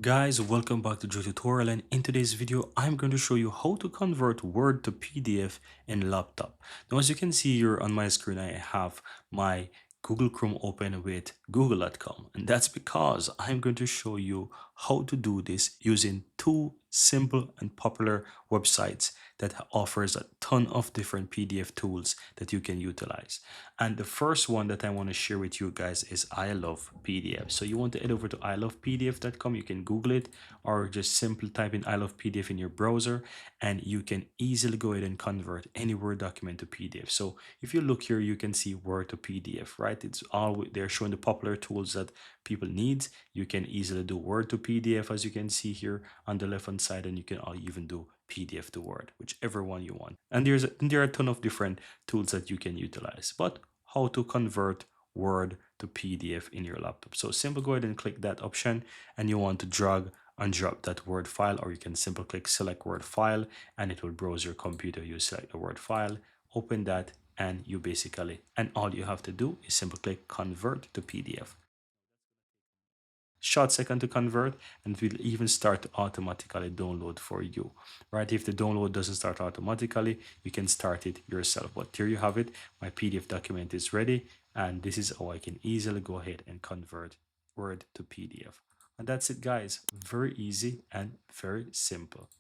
Guys, welcome back to Joe Tutorial, and in today's video I'm going to show you how to convert Word to PDF in laptop. Now as you can see here on my screen, I have my Google Chrome open with google.com, and that's because I'm going to show you how to do this using two simple and popular websites that offers a ton of different PDF tools that you can utilize. And the first one that I want to share with you guys is I Love PDF. So you want to head over to ilovepdf.com. You can Google it or just simply type in I Love PDF in your browser, and you can easily go ahead and convert any Word document to PDF. So if you look here, you can see Word to PDF, right? It's all they're showing the popular tools that people need. You can easily do Word to PDF, as you can see here on the left hand side, and you can even do PDF to Word, whichever one you want. And there are a ton of different tools that you can utilize. But how to convert Word to PDF in your laptop? So simply go ahead and click that option, and you want to drag and drop that Word file, or you can simply click select Word file, and it will browse your computer. You select the Word file, open that, and all you have to do is simply click convert to PDF. Short second to convert, and it will even start to automatically download for you, right? If the download doesn't start automatically, you can start it yourself. But here you have it. My PDF document is ready, and this is how I can easily go ahead and convert Word to PDF. And that's it, guys. Very easy and very simple.